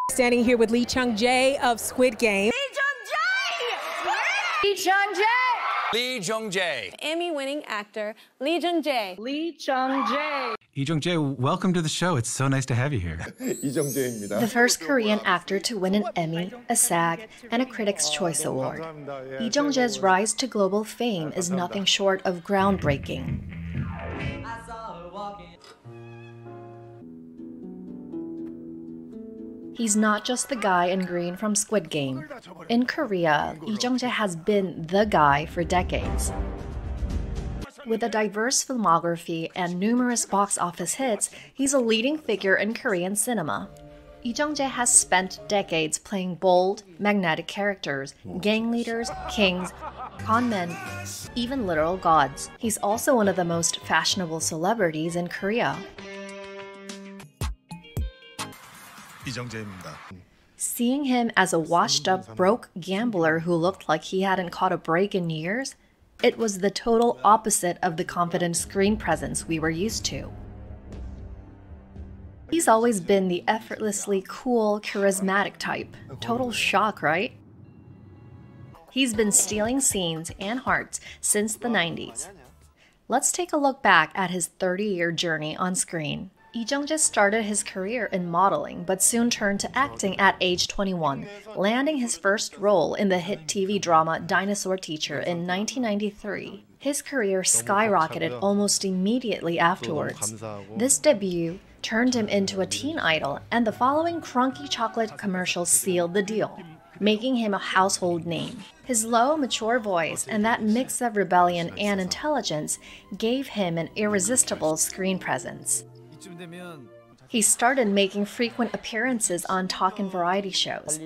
Standing here with Lee Jung-jae of Squid Game. Lee Jung-jae! Lee Jung-jae. Emmy-winning actor Lee Jung-jae. Lee Jung-jae. Lee Jung-jae, welcome to the show. It's so nice to have you here. 이정재입니다. The first Korean actor to win an Emmy, a SAG, and a Critics' Choice Award. Lee Jung-jae's rise to global fame is nothing short of groundbreaking. He's not just the guy in green from Squid Game. In Korea, Lee Jung-jae has been the guy for decades. With a diverse filmography and numerous box office hits, he's a leading figure in Korean cinema. Lee Jung-jae has spent decades playing bold, magnetic characters, gang leaders, kings, con men, even literal gods. He's also one of the most fashionable celebrities in Korea. 이정재입니다. Seeing him as a washed-up, broke gambler who looked like he hadn't caught a break in years, it was the total opposite of the confident screen presence we were used to. He's always been the effortlessly cool, charismatic type. Total shock, right? He's been stealing scenes and hearts since the 90s. Let's take a look back at his 30-year journey on screen. Lee Jung-jae started his career in modeling, but soon turned to acting at age 21, landing his first role in the hit TV drama Dinosaur Teacher in 1993. His career skyrocketed almost immediately afterwards. This debut turned him into a teen idol, and the following Crunky chocolate commercials sealed the deal, making him a household name. His low, mature voice and that mix of rebellion and intelligence gave him an irresistible screen presence. He started making frequent appearances on talk and variety shows.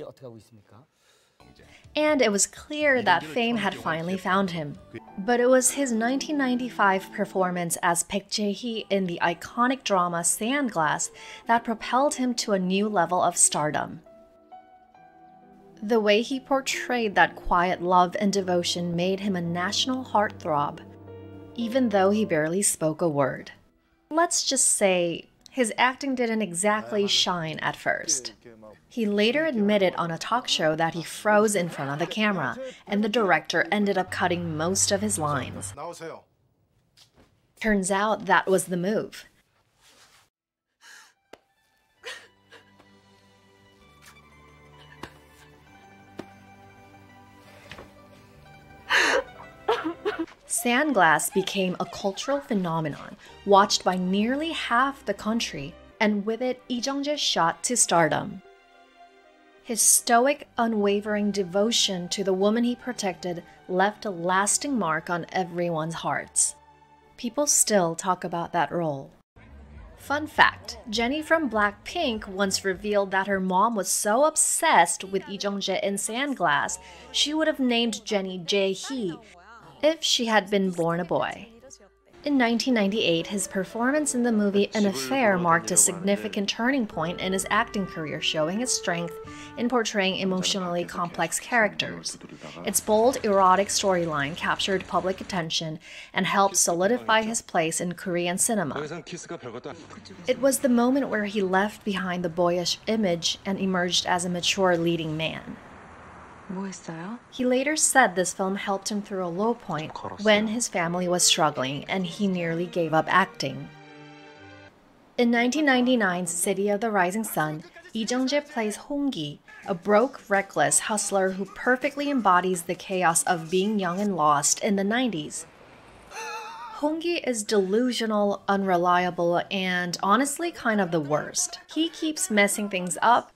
And it was clear that fame had finally found him. But it was his 1995 performance as Baek Jae-hee in the iconic drama Sandglass that propelled him to a new level of stardom. The way he portrayed that quiet love and devotion made him a national heartthrob, even though he barely spoke a word. Let's just say his acting didn't exactly shine at first. He later admitted on a talk show that he froze in front of the camera, and the director ended up cutting most of his lines. Turns out that was the move. Sandglass became a cultural phenomenon, watched by nearly half the country, and with it, Lee Jung-jae shot to stardom. His stoic, unwavering devotion to the woman he protected left a lasting mark on everyone's hearts. People still talk about that role. Fun fact, Jennie from Blackpink once revealed that her mom was so obsessed with Lee Jung-jae in Sandglass, she would have named Jennie Jae-hee if she had been born a boy. In 1998, his performance in the movie An Affair marked a significant turning point in his acting career, showing his strength in portraying emotionally complex characters. Its bold, erotic storyline captured public attention and helped solidify his place in Korean cinema. It was the moment where he left behind the boyish image and emerged as a mature leading man. He later said this film helped him through a low point when his family was struggling and he nearly gave up acting. In 1999's City of the Rising Sun, Lee Jung-jae plays Hong-gi, a broke, reckless hustler who perfectly embodies the chaos of being young and lost in the 90s. Hong-gi is delusional, unreliable, and honestly kind of the worst. He keeps messing things up,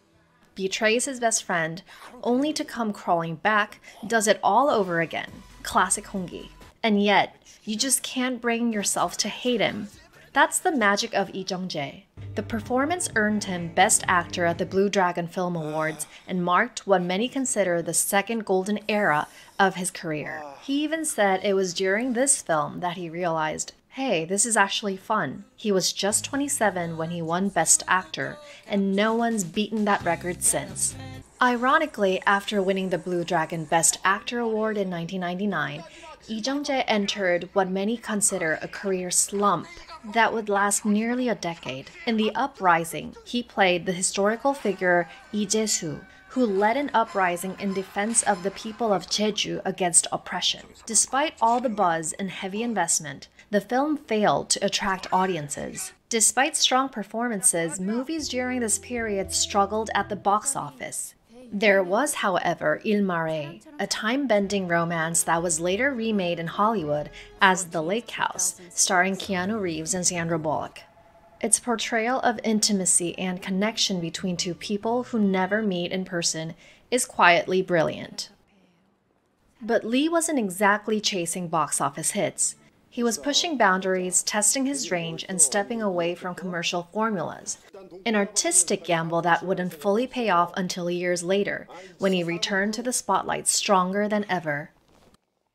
betrays his best friend, only to come crawling back, does it all over again. Classic Hong-gi. And yet, you just can't bring yourself to hate him. That's the magic of Lee Jung-jae. The performance earned him Best Actor at the Blue Dragon Film Awards and marked what many consider the second golden era of his career. He even said it was during this film that he realized, hey, this is actually fun. He was just 27 when he won Best Actor, and no one's beaten that record since. Ironically, after winning the Blue Dragon Best Actor Award in 1999, Lee Jung-jae entered what many consider a career slump that would last nearly a decade. In the uprising, he played the historical figure Lee Jae-soo, who led an uprising in defense of the people of Jeju against oppression. Despite all the buzz and heavy investment, the film failed to attract audiences. Despite strong performances, movies during this period struggled at the box office. There was, however, Il Mare, a time-bending romance that was later remade in Hollywood as The Lake House, starring Keanu Reeves and Sandra Bullock. Its portrayal of intimacy and connection between two people who never meet in person is quietly brilliant. But Lee wasn't exactly chasing box office hits. He was pushing boundaries, testing his range, and stepping away from commercial formulas. An artistic gamble that wouldn't fully pay off until years later, when he returned to the spotlight stronger than ever.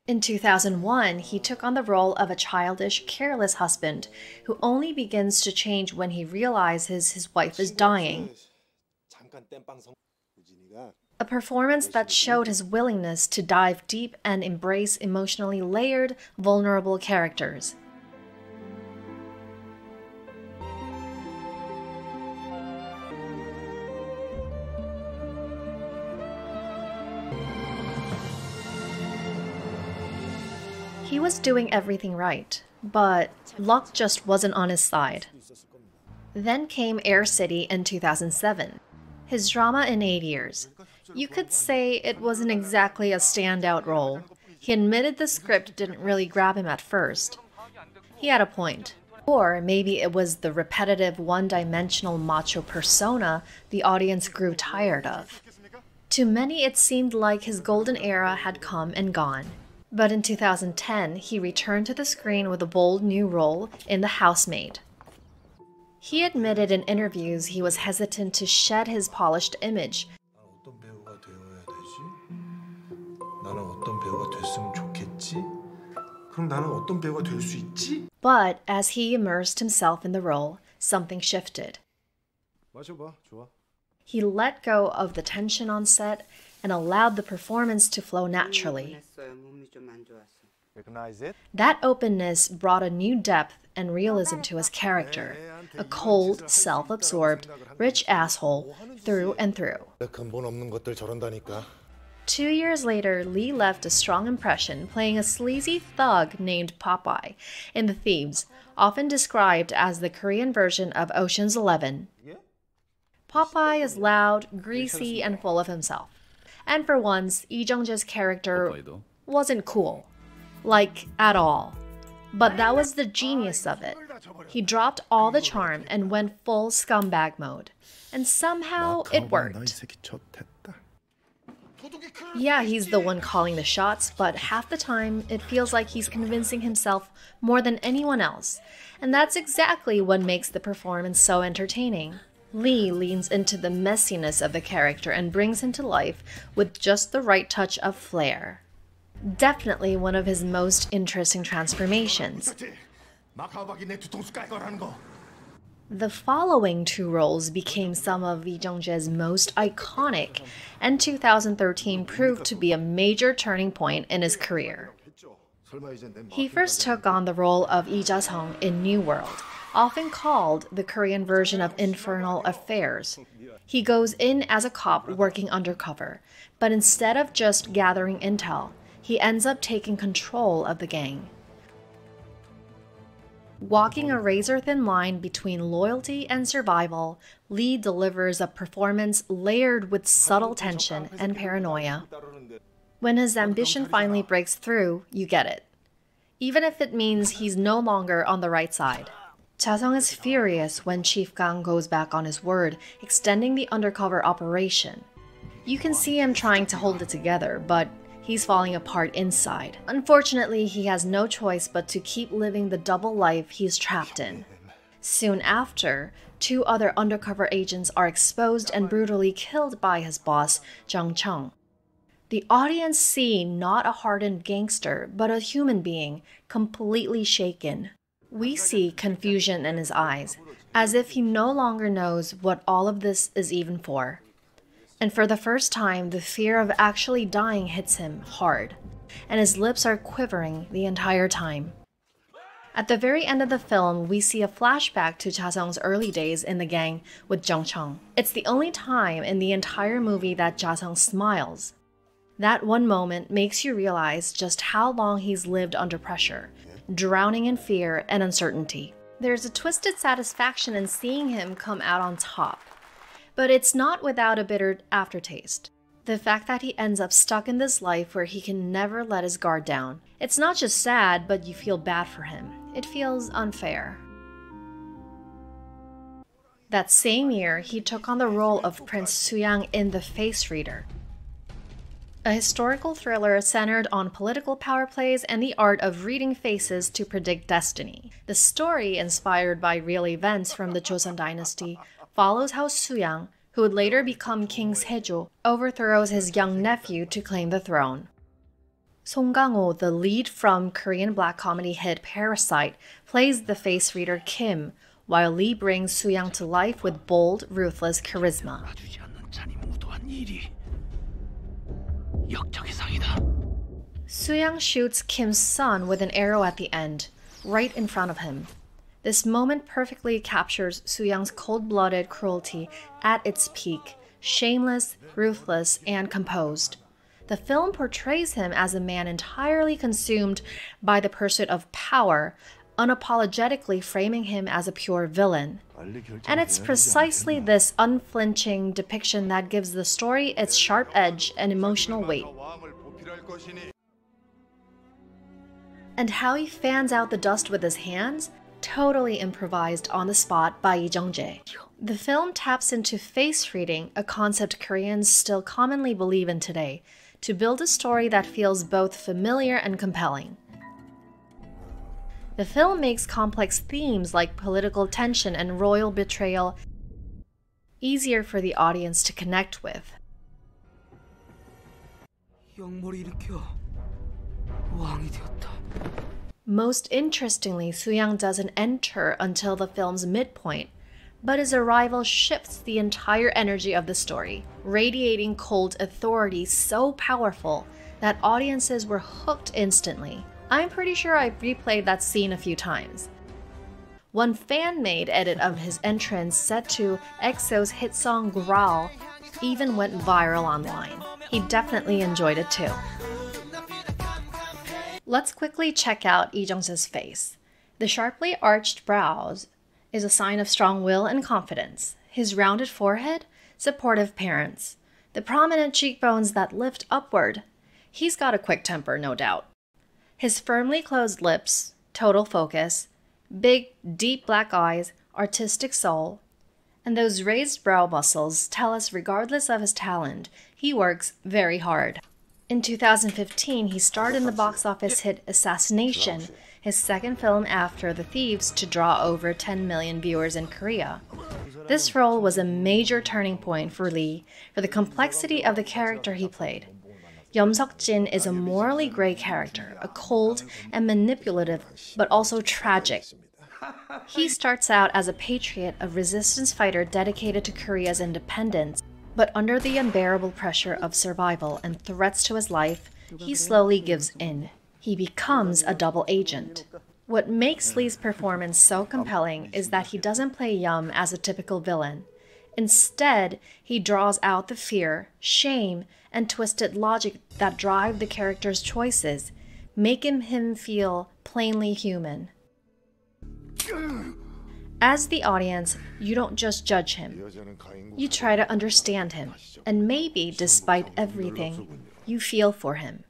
In 2001, he took on the role of a childish, careless husband who only begins to change when he realizes his wife is dying. A performance that showed his willingness to dive deep and embrace emotionally layered, vulnerable characters. He was doing everything right, but luck just wasn't on his side. Then came Air City in 2007, his drama in 8 years. You could say it wasn't exactly a standout role. He admitted the script didn't really grab him at first. He had a point. Or maybe it was the repetitive one-dimensional macho persona the audience grew tired of. To many, it seemed like his golden era had come and gone. But in 2010, he returned to the screen with a bold new role in The Housemaid. He admitted in interviews he was hesitant to shed his polished image. But as he immersed himself in the role, something shifted. He let go of the tension on set and allowed the performance to flow naturally. That openness brought a new depth and realism to his character, a cold, self-absorbed, rich asshole through and through. 2 years later, Lee left a strong impression playing a sleazy thug named Popeye in The Thieves, often described as the Korean version of Ocean's 11. Popeye is loud, greasy, and full of himself. And for once, Lee Jung-jae's character wasn't cool. Like, at all. But that was the genius of it. He dropped all the charm and went full scumbag mode. And somehow it worked. Yeah, he's the one calling the shots, but half the time it feels like he's convincing himself more than anyone else. And that's exactly what makes the performance so entertaining. Lee leans into the messiness of the character and brings him to life with just the right touch of flair. Definitely one of his most interesting transformations. The following two roles became some of Lee Jung-jae's most iconic, and 2013 proved to be a major turning point in his career. He first took on the role of Lee Ja-sung in New World, often called the Korean version of Infernal Affairs. He goes in as a cop working undercover, but instead of just gathering intel, he ends up taking control of the gang. Walking a razor-thin line between loyalty and survival, Lee delivers a performance layered with subtle tension and paranoia. When his ambition finally breaks through, you get it. Even if it means he's no longer on the right side. Ja-sung is furious when Chief Kang goes back on his word, extending the undercover operation. You can see him trying to hold it together, but he's falling apart inside. Unfortunately, he has no choice but to keep living the double life he's trapped in. Soon after, 2 other undercover agents are exposed and brutally killed by his boss, Jung Chung. The audience see not a hardened gangster, but a human being, completely shaken. We see confusion in his eyes, as if he no longer knows what all of this is even for. And for the first time, the fear of actually dying hits him hard, and his lips are quivering the entire time. At the very end of the film, we see a flashback to Ja-seong's early days in the gang with Jung-chang. It's the only time in the entire movie that Ja-seong smiles. That one moment makes you realize just how long he's lived under pressure, drowning in fear and uncertainty. There's a twisted satisfaction in seeing him come out on top, but it's not without a bitter aftertaste. The fact that he ends up stuck in this life where he can never let his guard down. It's not just sad, but you feel bad for him. It feels unfair. That same year, he took on the role of Prince Soo-yang in The Face Reader, a historical thriller centered on political power plays and the art of reading faces to predict destiny. The story, inspired by real events from the Joseon dynasty, follows how Soo-yang, who would later become King Sejo, overthrows his young nephew to claim the throne. Song Kang-ho, the lead from Korean black comedy hit Parasite, plays the face reader Kim, while Lee brings Soo-yang to life with bold, ruthless charisma. Soo-yang shoots Kim's son with an arrow at the end, right in front of him. This moment perfectly captures Soo-yang's cold-blooded cruelty at its peak, shameless, ruthless, and composed. The film portrays him as a man entirely consumed by the pursuit of power, unapologetically framing him as a pure villain. And it's precisely this unflinching depiction that gives the story its sharp edge and emotional weight. And how he fans out the dust with his hands? Totally improvised on the spot by Lee Jung-jae. The film taps into face reading, a concept Koreans still commonly believe in today, to build a story that feels both familiar and compelling. The film makes complex themes like political tension and royal betrayal easier for the audience to connect with. Most interestingly, Soo-yang doesn't enter until the film's midpoint, but his arrival shifts the entire energy of the story, radiating cold authority so powerful that audiences were hooked instantly. I'm pretty sure I replayed that scene a few times. One fan-made edit of his entrance set to EXO's hit song Growl even went viral online. He definitely enjoyed it too. Let's quickly check out Lee Jung-jae's face. The sharply arched brows is a sign of strong will and confidence. His rounded forehead, supportive parents. The prominent cheekbones that lift upward. He's got a quick temper, no doubt. His firmly closed lips, total focus, big, deep black eyes, artistic soul, and those raised brow muscles tell us regardless of his talent, he works very hard. In 2015, he starred in the box office hit Assassination, his second film after The Thieves to draw over 10 million viewers in Korea. This role was a major turning point for Lee for the complexity of the character he played. Yeom Seok-jin is a morally gray character, a cold and manipulative, but also tragic. He starts out as a patriot, a resistance fighter dedicated to Korea's independence, but under the unbearable pressure of survival and threats to his life, he slowly gives in. He becomes a double agent. What makes Lee's performance so compelling is that he doesn't play Yeom as a typical villain. Instead, he draws out the fear, shame, and twisted logic that drive the character's choices, making him feel plainly human. As the audience, you don't just judge him. You try to understand him, and maybe, despite everything, you feel for him.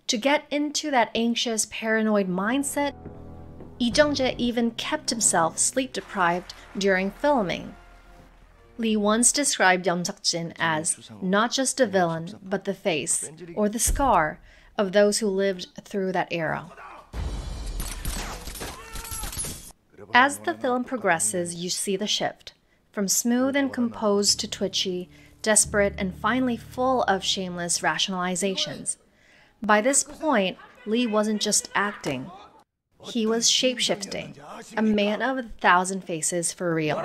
To get into that anxious, paranoid mindset, Lee Jung-jae even kept himself sleep-deprived during filming. Lee once described Yeom Seok-jin as not just a villain, but the face, or the scar, of those who lived through that era. As the film progresses, you see the shift, from smooth and composed to twitchy, desperate, and finally full of shameless rationalizations. By this point, Lee wasn't just acting. He was shape-shifting, a man of 1,000 faces for real.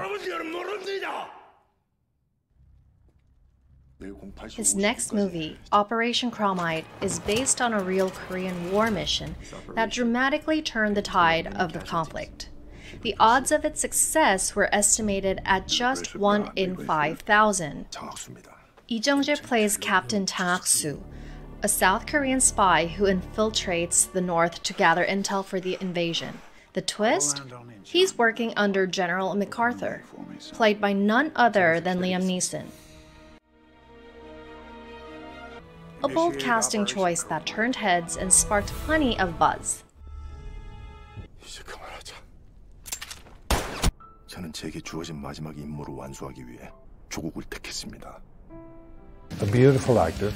His next movie, Operation Chromite, is based on a real Korean war mission that dramatically turned the tide of the conflict. The odds of its success were estimated at just 1 in 5,000. Lee Jung-jae plays Captain Chang Ak-soo, a South Korean spy who infiltrates the North to gather intel for the invasion. The twist? He's working under General MacArthur, played by none other than Liam Neeson. A bold casting choice that turned heads and sparked plenty of buzz. 이제 그만하자. 저는 제게 주어진 마지막 임무를 완수하기 위해 조국을 택했습니다. A beautiful actor,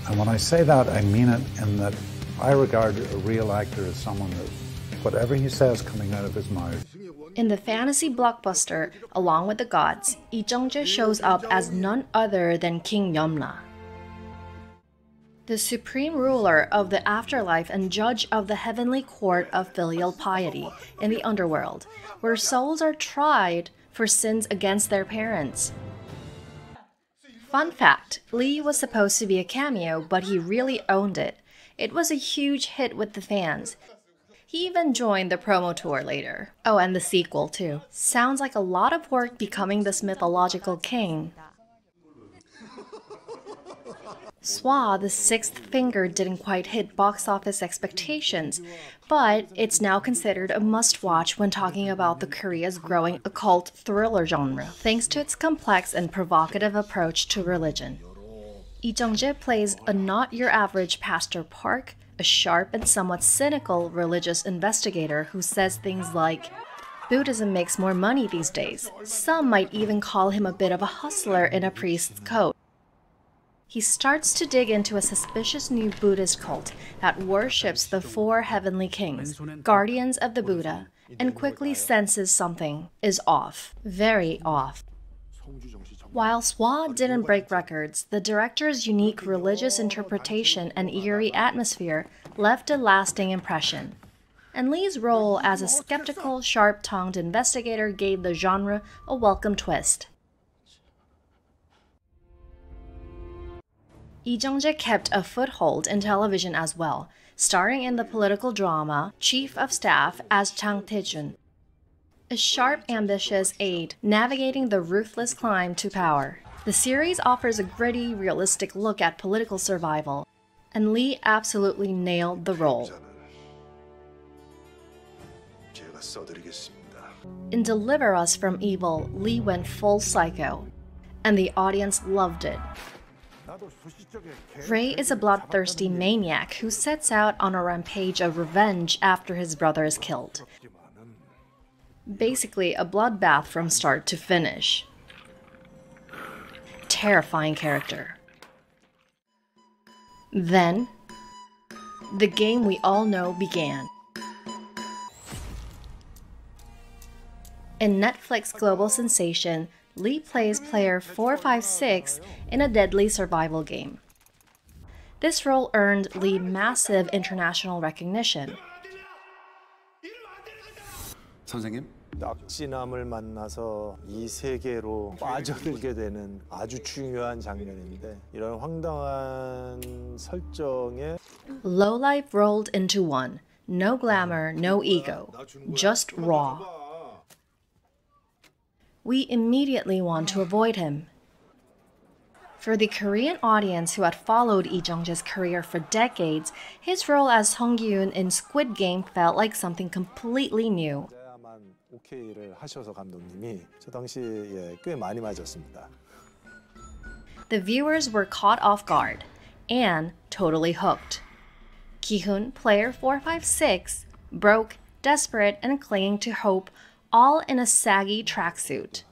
and when I say that, I mean it in that I regard a real actor as someone that whatever he says coming out of his mouth. In the fantasy blockbuster, along with the gods, Lee Jung-jae shows up as none other than King Yomna, the supreme ruler of the afterlife and judge of the heavenly court of filial piety in the underworld, where souls are tried for sins against their parents. Fun fact, Lee was supposed to be a cameo, but he really owned it. It was a huge hit with the fans. He even joined the promo tour later. Oh, and the sequel too. Sounds like a lot of work becoming this mythological king. Swa, the Sixth Finger didn't quite hit box office expectations, but it's now considered a must-watch when talking about the Korea's growing occult thriller genre, thanks to its complex and provocative approach to religion. Lee Jung-jae plays a not-your-average Pastor Park, a sharp and somewhat cynical religious investigator who says things like, "Buddhism makes more money these days." Some might even call him a bit of a hustler in a priest's coat. He starts to dig into a suspicious new Buddhist cult that worships the four heavenly kings, guardians of the Buddha, and quickly senses something is off, very off. While Swa didn't break records, the director's unique religious interpretation and eerie atmosphere left a lasting impression. And Lee's role as a skeptical, sharp-tongued investigator gave the genre a welcome twist. Lee Jung-jae kept a foothold in television as well, starring in the political drama Chief of Staff as Chang Tae-jun, a sharp, ambitious aide navigating the ruthless climb to power. The series offers a gritty, realistic look at political survival, and Lee absolutely nailed the role. In Deliver Us from Evil, Lee went full psycho, and the audience loved it. Ray is a bloodthirsty maniac who sets out on a rampage of revenge after his brother is killed. Basically, a bloodbath from start to finish. Terrifying character. Then, the game we all know began. In Netflix global sensation, Lee plays player 456 in a deadly survival game. This role earned Lee massive international recognition. 선생님? 낙지남을 만나서 이 세계로 빠져들게 되는 아주 중요한 장면인데 이런 황당한 설정에 Low life rolled into one. No glamour, no ego, just raw. We immediately want to avoid him. For the Korean audience who had followed Lee Jung-jae's career for decades, his role as Song Gi-eun in Squid Game felt like something completely new. 오케이를 하셔서 감독님이 저 당시에 꽤 많이 맞았습니다. The viewers were caught off guard and totally hooked. Ki-hoon, player 456, broke, desperate, and clinging to hope, all in a saggy tracksuit.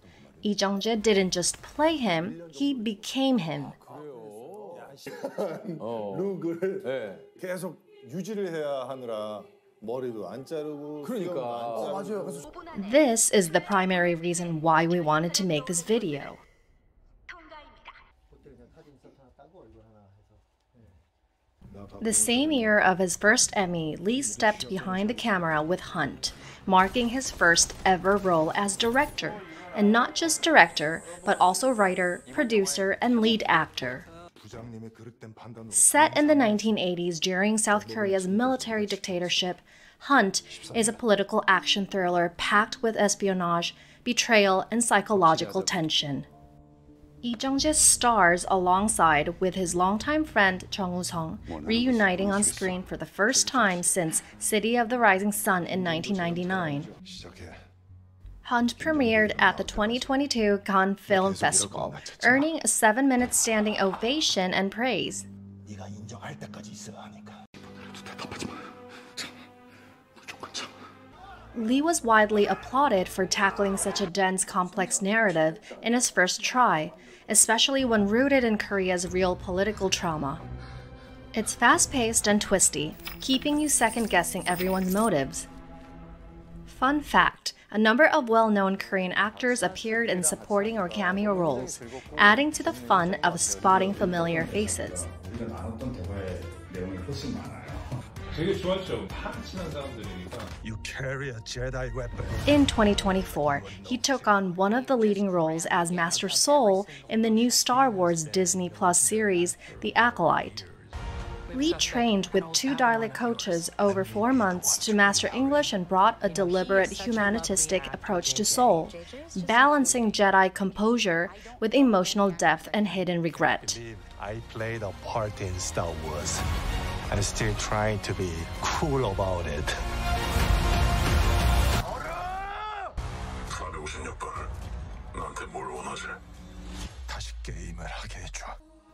Lee Jung-jae didn't just play him, he became him. 룩을 계속 유지를 해야 하느라 머리도 안 자르고 그러니까 맞아요. This is the primary reason why we wanted to make this video. The same year of his first Emmy, Lee stepped behind the camera with Hunt, marking his first ever role as director, and not just director, but also writer, producer, and lead actor. Set in the 1980s during South Korea's military dictatorship, Hunt is a political action thriller packed with espionage, betrayal, and psychological tension. Lee Jung-jae stars alongside with his longtime friend Chung Woo-sung, reuniting on screen for the first time since City of the Rising Sun in 1999. Hunt premiered at the 2022 Cannes Film Festival, earning a 7-minute standing ovation and praise. Lee was widely applauded for tackling such a dense, complex narrative in his first try, especially when rooted in Korea's real political trauma. It's fast-paced and twisty, keeping you second-guessing everyone's motives. Fun fact, a number of well-known Korean actors appeared in supporting or cameo roles, adding to the fun of spotting familiar faces. You carry a Jedi weapon. In 2024, he took on one of the leading roles as Master Soul in the new Star Wars Disney Plus series, The Acolyte. Lee trained with 2 dialect coaches over 4 months to master English and brought a deliberate humanistic approach to Soul, balancing Jedi composure with emotional depth and hidden regret. I played a part in Star Wars. I'm still trying to be cool about it.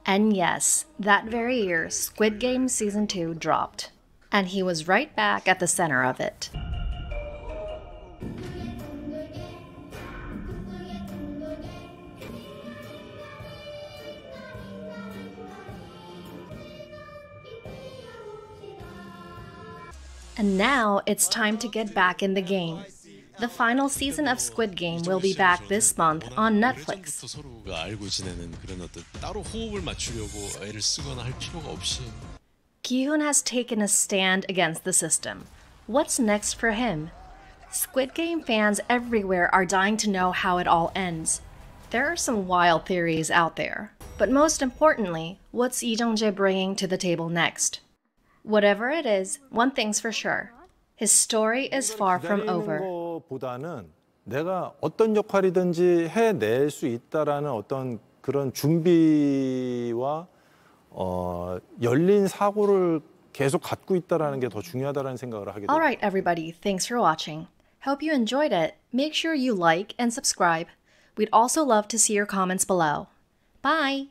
And yes, that very year, Squid Game Season 2 dropped. And he was right back at the center of it. And now it's time to get back in the game. The final season of Squid Game will be back this month on Netflix. Ki-hoon has taken a stand against the system. What's next for him? Squid Game fans everywhere are dying to know how it all ends. There are some wild theories out there. But most importantly, what's Lee Jung-jae bringing to the table next? Whatever it is, one thing's for sure. His story is far from over. 보다는 내가 어떤 역할이든지 해낼 수 있다라는 어떤 그런 준비와 열린 사고를 계속 갖고 있다라는 게 더 중요하다라는 생각을 하게 돼요. Alright everybody, thanks for watching. Hope you enjoyed it. Make sure you like and subscribe. We'd also love to see your comments below. Bye!